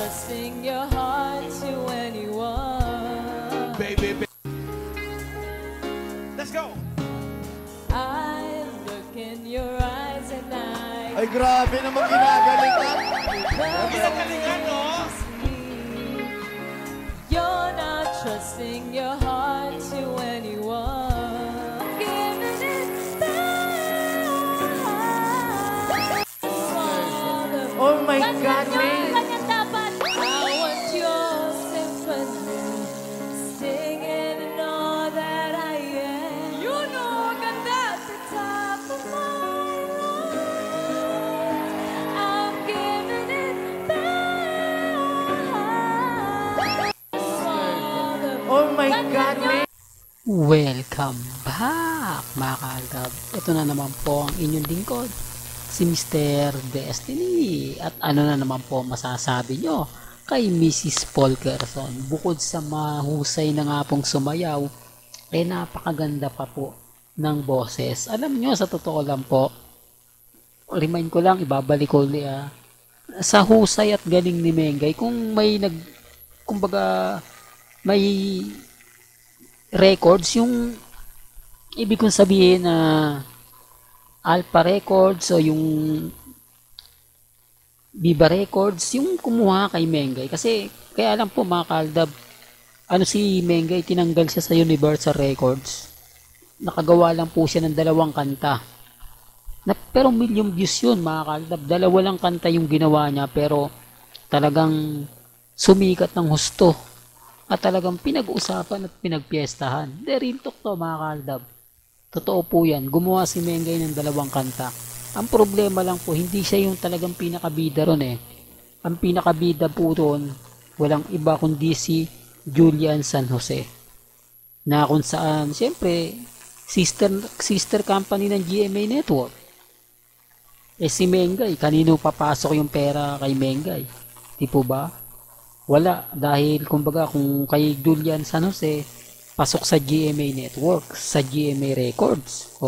trusting your heart to anyone. Baby. Let's go. I look in your eyes and Ay, grabe naman ginagalingan. Ginagalingan, no? You're not trusting your heart to anyone. Giving it back. Oh my God, May. I want your symphony, singing in all that I am. You know, ganda at the top of my lungs. I'm giving it back. Oh my God, May. Welcome back mga kaaldab. Ito na naman po ang inyong lingkod, si Mr. Destiny. At ano na naman po masasabi nyo kay Mrs. Polkerson? Bukod sa mahusay na nga pong sumayaw, napakaganda pa po ng boses. Alam nyo, sa totoo lang po, remind ko lang, ibabalik ko ulit sa husay at galing ni Mengay, kung may kumbaga may records, yung ibig kong sabihin na Alpha Records o yung Viva Records, yung kumuha kay Mengay. Kasi kaya lang po mga kaaldab, si Mengay, tinanggal siya sa Universal Records. Nakagawa lang po siya ng 2 kanta. Pero million views yun mga kaaldab. 2 lang kanta yung ginawa niya, pero talagang sumikat ng husto. At talagang pinag-usapan at pinagpiestahan. The real talk to mga kaaldab. Totoo po yan. Gumawa si Mengay ng 2 kanta. Ang problema lang po, hindi siya yung talagang pinakabida ron eh. Ang pinakabida po ron, walang iba kundi si Julian San Jose. Na kung saan, siyempre, sister company ng GMA Network. Si Mengay, kanino papasok yung pera kay Mengay? Di po ba? Wala, dahil kumbaga kung kay Julian San Jose, pasok sa GMA Network, sa GMA Records.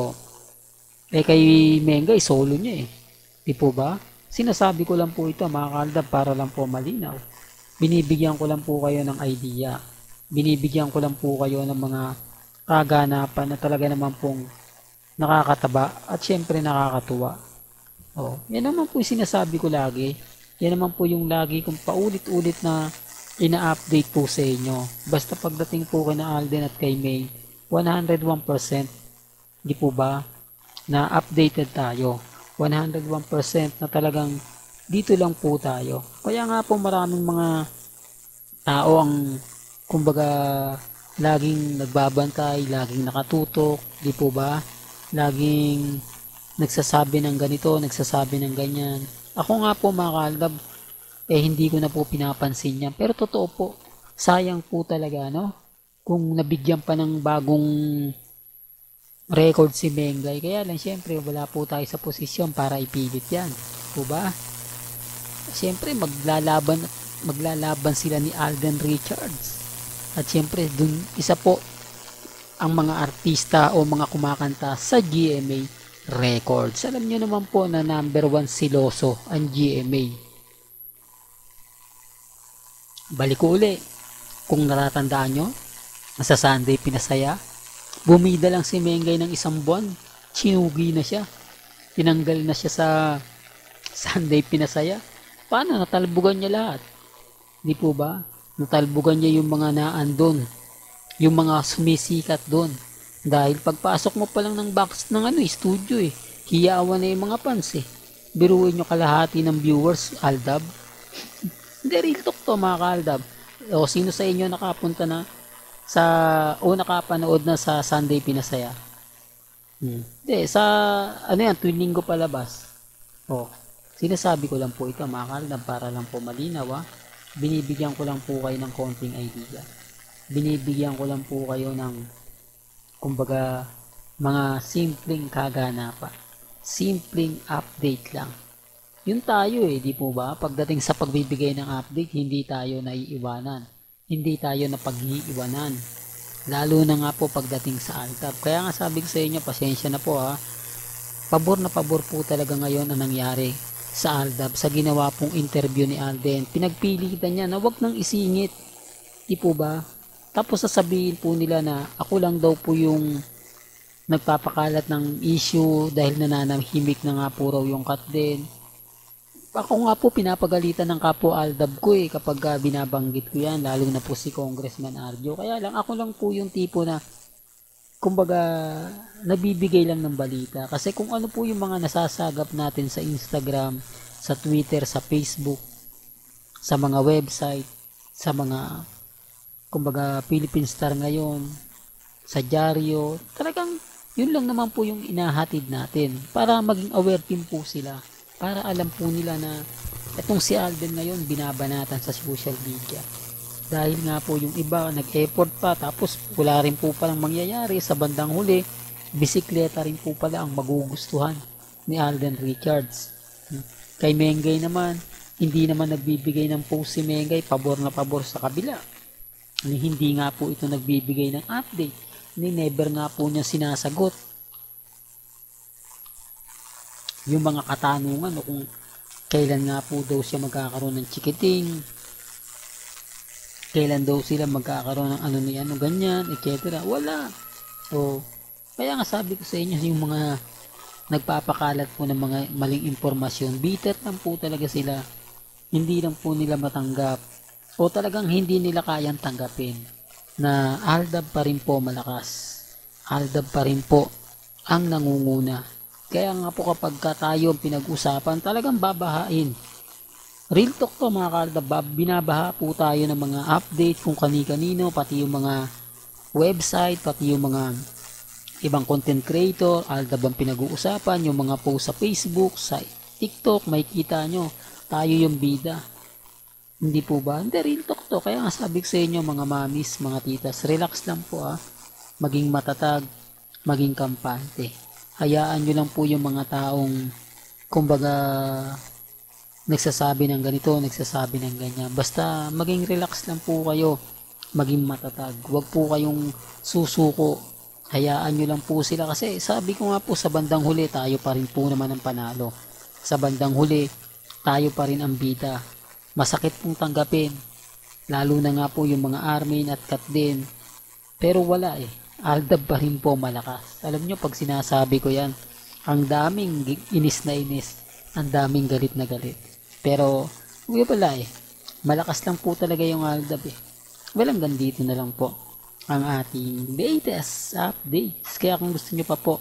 Kay Mengay, solo niya eh. Di po ba? Sinasabi ko lang po ito mga kaaldab para lang po malinaw. Binibigyan ko lang po kayo ng idea. Binibigyan ko lang po kayo ng mga kaganapan na talaga naman pong nakakataba at syempre nakakatuwa. Yan naman po yung sinasabi ko lagi. Yan naman po yung lagi kong paulit-ulit na ina-update po sa inyo. Basta pagdating po kay na Alden at kay May, 101%, di po ba, na updated tayo. 101% na talagang dito lang po tayo. Kaya nga po maraming mga tao ang kumbaga laging nagbabantay, laging nakatutok, di po ba? Laging nagsasabi ng ganito, nagsasabi ng ganyan. Ako nga po mga kaaldab, hindi ko na po pinapansin yan. Pero totoo po, sayang po talaga, no? Kung nabigyan pa ng bagong record si Mengay. Kaya lang, syempre, wala po tayo sa posisyon para ipilit yan. Po ba? Syempre, maglalaban sila ni Alden Richards. At syempre, dun, isa po ang mga artista o mga kumakanta sa GMA Records. Alam nyo naman po na number 1 siloso ang GMA. Balik ko uli. Kung natatandaan nyo, sa Sunday Pinasaya, bumida lang si Mengay ng 1 buwan. Sinugi na siya. Tinanggal na siya sa Sunday Pinasaya. Paano? Natalbugan niya lahat. Di po ba? Natalbugan niya yung mga naandun. Yung mga sumisikat doon. Dahil pagpasok mo pa lang ng box ng studio hiyawan na yung mga fans Biruin nyo kalahati ng viewers, Aldab. Hindi, real talk to mga kaaldab. Sino sa inyo nakapunta na nakapanood na sa Sunday Pinasaya? Hindi, tuwing linggo palabas. Sinasabi ko lang po ito mga kaaldab para lang po malinaw Binibigyan ko lang po kayo ng konting idea. Binibigyan ko lang po kayo ng kumbaga mga simpleng kaganapan, simpleng update lang. Yun tayo di po ba? Pagdating sa pagbibigay ng update, hindi tayo naiiwanan. Hindi tayo napag-iiwanan. Lalo na nga po pagdating sa Altab. Kaya nga sabi ko sa inyo, pasensya na po Pabor na pabor po talaga ngayon ang nangyari sa Aldab sa ginawa pong interview ni Alden. Pinagpilitan niya na wag nang isingit. Di po ba? Tapos sasabihin po nila na ako lang daw po yung nagpapakalat ng issue dahil nananahimik na nga po raw yung Katden. Ako nga po pinapagalitan ng kapwa Aldab ko kapag binabanggit ko yan, lalo na po si Congressman Arjo. Kaya lang ako lang po yung tipo na kumbaga nabibigay lang ng balita. Kasi kung ano po yung mga nasasagap natin sa Instagram, sa Twitter, sa Facebook, sa mga website, sa mga kumbaga Philippine Star ngayon, sa dyaryo, talagang yun lang naman po yung inahatid natin para maging aware din po sila. Para alam po nila na itong si Alden ngayon binabanatan sa social media. Dahil nga po yung iba nag-effort pa tapos wala rin po palang mangyayari sa bandang huli, bisikleta rin po pala ang magugustuhan ni Alden Richards. Kay Mengay naman, hindi naman nagbibigay ng post si Mengay, pabor na pabor sa kabila. Hindi nga po ito nagbibigay ng update. Never nga po niya sinasagot yung mga katanungan o kung kailan nga po daw siya magkakaroon ng chikiting, kailan daw sila magkakaroon ng ano ni ano ganyan, etc. Wala. So, kaya nga sabi ko sa inyo yung mga nagpapakalat po ng mga maling impormasyon, bitter lang po talaga sila. Hindi lang po nila matanggap o talagang hindi nila kayang tanggapin na Aldab pa rin po malakas. Aldab pa rin po ang nangunguna. Kaya nga po kapag tayo pinag-usapan, talagang babahain. Real talk to mga Kaaldab, binabaha po tayo ng mga update kung kani-kanino, pati yung mga website, pati yung mga ibang content creator, Aldab ang pinag-uusapan, yung mga post sa Facebook, sa TikTok, may kita nyo, tayo yung bida. Hindi po ba? Hindi, real talk to. Kaya nga sabi ko sa inyo mga mamis, mga titas, relax lang po maging matatag, maging kampante. Hayaan nyo lang po yung mga taong kumbaga nagsasabi ng ganito, nagsasabi ng ganyan. Basta maging relax lang po kayo, maging matatag. Huwag po kayong susuko. Hayaan nyo lang po sila kasi sabi ko nga po sa bandang huli tayo pa rin po naman ang panalo. Sa bandang huli tayo pa rin ang bida. Masakit pong tanggapin. Lalo na nga po yung mga Armin at Katden. Pero wala Aldab pa rin po malakas. Alam nyo pag sinasabi ko yan, ang daming inis na inis, ang daming galit na galit. Pero wala malakas lang po talaga yung Aldab Well, hanggang dito na lang po ang ating latest updates. Kaya kung gusto nyo pa po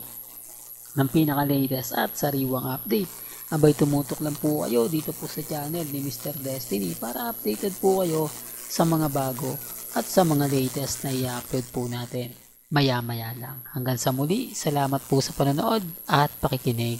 ng pinaka-latest at sariwang update, abay tumutok lang po kayo dito po sa channel ni Mr. Destiny para updated po kayo sa mga bago at sa mga latest na i-upload po natin maya-maya lang. Hanggang sa muli, salamat po sa panonood at pakikinig.